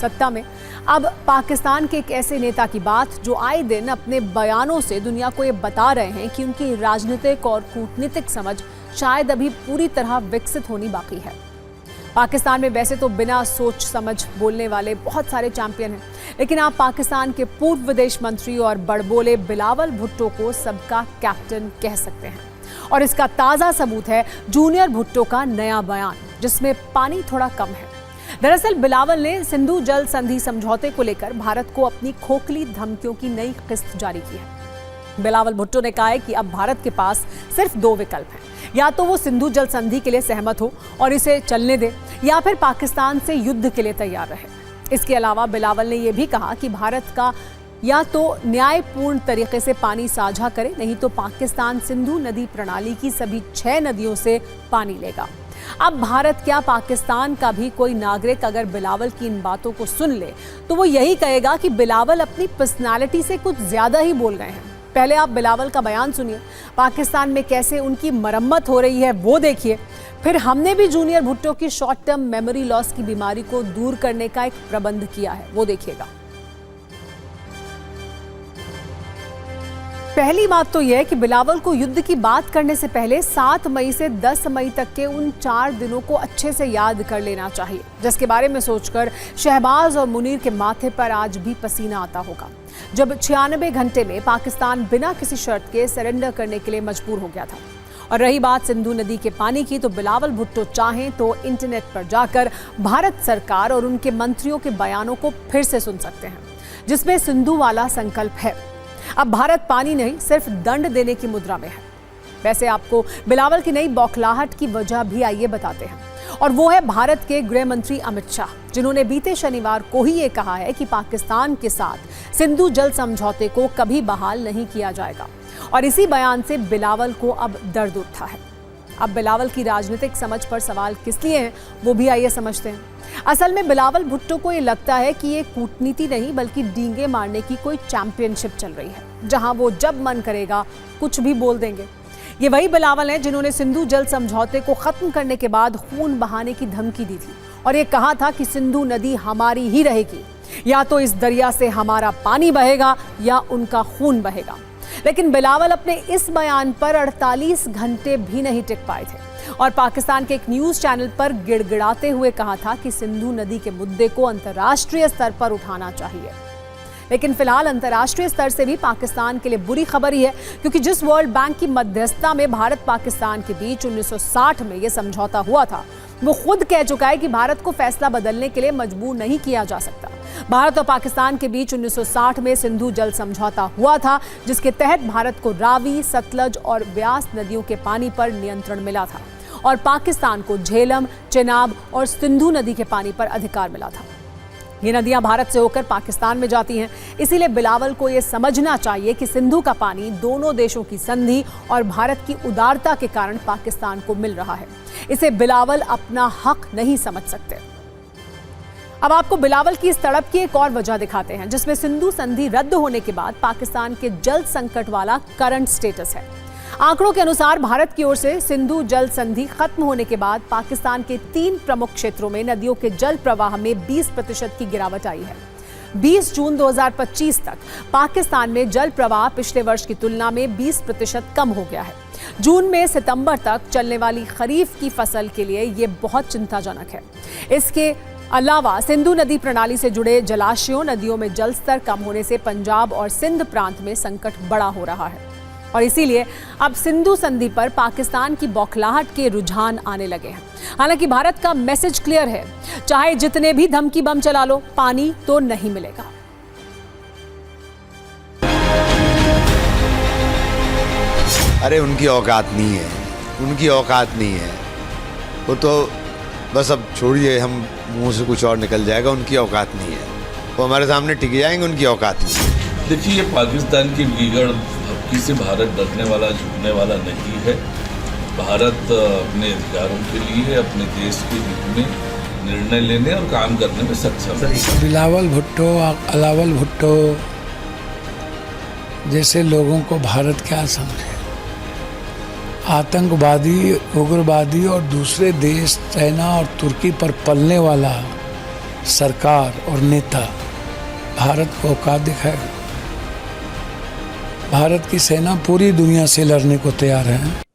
सत्ता में। अब पाकिस्तान के एक ऐसे नेता की बात जो आए दिन अपने बयानों से दुनिया को ये बता रहे हैं कि उनकी राजनीतिक और कूटनीतिक समझ शायद अभी पूरी तरह विकसित होनी बाकी है। पाकिस्तान में वैसे तो बिना सोच समझ बोलने वाले बहुत सारे चैंपियन हैं, लेकिन आप पाकिस्तान के पूर्व विदेश मंत्री और बड़बोले बिलावल भुट्टो को सबका कैप्टन कह सकते हैं। और इसका ताज़ा सबूत है जूनियर भुट्टो का नया बयान, जिसमें पानी थोड़ा कम है। दरअसल बिलावल ने सिंधु जल संधि समझौते को लेकर भारत को अपनी खोखली धमकियों की नई किस्त जारी की है। बिलावल भुट्टो ने कहा है कि अब भारत के पास सिर्फ दो विकल्प हैं, या तो वो सिंधु जल संधि के लिए सहमत हो और इसे चलने दे, या फिर पाकिस्तान से युद्ध के लिए तैयार रहे। इसके अलावा बिलावल ने यह भी कहा कि भारत का या तो न्यायपूर्ण तरीके से पानी साझा करे, नहीं तो पाकिस्तान सिंधु नदी प्रणाली की सभी 6 नदियों से पानी लेगा। अब भारत क्या पाकिस्तान का भी कोई नागरिक अगर बिलावल की इन बातों को सुन ले तो वो यही कहेगा कि बिलावल अपनी पर्सनालिटी से कुछ ज्यादा ही बोल गए हैं। पहले आप बिलावल का बयान सुनिए, पाकिस्तान में कैसे उनकी मरम्मत हो रही है वो देखिए, फिर हमने भी जूनियर भुट्टो की शॉर्ट टर्म मेमोरी लॉस की बीमारी को दूर करने का एक प्रबंध किया है, वो देखिएगा। पहली बात तो यह है कि बिलावल को युद्ध की बात करने से पहले 7 मई से 10 मई तक के उन 4 दिनों को अच्छे से याद कर लेना चाहिए, जिसके बारे में सोचकर शहबाज और मुनीर के माथे पर आज भी पसीना आता होगा, जब 96 घंटे में पाकिस्तान बिना किसी शर्त के सरेंडर करने के लिए मजबूर हो गया था। और रही बात सिंधु नदी के पानी की, तो बिलावल भुट्टो चाहें तो इंटरनेट पर जाकर भारत सरकार और उनके मंत्रियों के बयानों को फिर से सुन सकते हैं, जिसमें सिंधु वाला संकल्प है। अब भारत पानी नहीं सिर्फ दंड देने की मुद्रा में है। वैसे आपको बिलावल की नई बौखलाहट की वजह भी आइए बताते हैं, और वो है भारत के गृह मंत्री अमित शाह, जिन्होंने बीते शनिवार को ही ये कहा है कि पाकिस्तान के साथ सिंधु जल समझौते को कभी बहाल नहीं किया जाएगा। और इसी बयान से बिलावल को अब दर्द उठा है। अब बिलावल की राजनीतिक समझ पर सवाल किस लिए हैं वो भी आइए समझते हैं। असल में बिलावल भुट्टो को ये लगता है कि ये कूटनीति नहीं बल्कि डींगे मारने की कोई चैंपियनशिप चल रही है, जहां वो जब मन करेगा कुछ भी बोल देंगे। ये वही बिलावल हैं जिन्होंने सिंधु जल समझौते को खत्म करने के बाद खून बहाने की धमकी दी थी और ये कहा था कि सिंधु नदी हमारी ही रहेगी, या तो इस दरिया से हमारा पानी बहेगा या उनका खून बहेगा। लेकिन बिलावल अपने इस बयान पर 48 घंटे भी नहीं टिक पाए थे और पाकिस्तान के एक न्यूज चैनल पर गिड़गिड़ाते हुए कहा था कि सिंधु नदी के मुद्दे को अंतर्राष्ट्रीय स्तर पर उठाना चाहिए। लेकिन फिलहाल अंतर्राष्ट्रीय स्तर से भी पाकिस्तान के लिए बुरी खबर ही है, क्योंकि जिस वर्ल्ड बैंक की मध्यस्थता में भारत पाकिस्तान के बीच 1960 में यह समझौता हुआ था, वो खुद कह चुका है कि भारत को फैसला बदलने के लिए मजबूर नहीं किया जा सकता। भारत और पाकिस्तान के बीच 1960 में सिंधु जल समझौता हुआ था, जिसके तहत भारत को रावी, सतलज और व्यास नदियों के पानी पर नियंत्रण मिला था और पाकिस्तान को झेलम, चेनाब और सिंधु नदी के पानी पर अधिकार मिला था। ये नदियां भारत से होकर पाकिस्तान में जाती हैं, इसीलिए बिलावल को यह समझना चाहिए कि सिंधु का पानी दोनों देशों की संधि और भारत की उदारता के कारण पाकिस्तान को मिल रहा है। इसे बिलावल अपना हक नहीं समझ सकते। अब आपको बिलावल की इस तड़प की एक और वजह दिखाते हैं, जिसमें सिंधु संधि रद्द होने के बाद पाकिस्तान के जल संकट वाला करंट स्टेटस है। आंकड़ों के अनुसार भारत की ओर से सिंधु जल संधि खत्म होने के बाद पाकिस्तान के 3 प्रमुख क्षेत्रों में नदियों के जल प्रवाह में 20% की गिरावट आई है। 20 जून 2025 तक पाकिस्तान में जल प्रवाह पिछले वर्ष की तुलना में 20% कम हो गया है। जून में सितंबर तक चलने वाली खरीफ की फसल के लिए ये बहुत चिंताजनक है। इसके अलावा सिंधु नदी प्रणाली से जुड़े जलाशयों, नदियों में जल स्तर कम होने से पंजाब और सिंध प्रांत में संकट बड़ा हो रहा है और इसीलिए अब सिंधु संधि पर पाकिस्तान की बौखलाहट के रुझान आने लगे हैं। हालांकि भारत का मैसेज क्लियर है, चाहे जितने भी धमकी बम चला लो, पानी तो नहीं मिलेगा। अरे उनकी औकात नहीं है, उनकी औकात नहीं है। वो तो बस अब छोड़िए, हम मुंह से कुछ और निकल जाएगा। उनकी औकात नहीं है, वो हमारे सामने टिक जाएंगे। उनकी औकात नहीं। देखिए, ये पाकिस्तान की गीगड़ भपकी से भारत डरने वाला, झुकने वाला नहीं है। भारत अपने अधिकारों के लिए, अपने देश के हित में निर्णय लेने और काम करने में सक्षम है। बिलावल भुट्टो, अलावल भुट्टो जैसे लोगों को भारत क्या समझे? आतंकवादी, उग्रवादी और दूसरे देश चाइना और तुर्की पर पलने वाला सरकार और नेता भारत को औकात दिखाएगा। भारत की सेना पूरी दुनिया से लड़ने को तैयार है।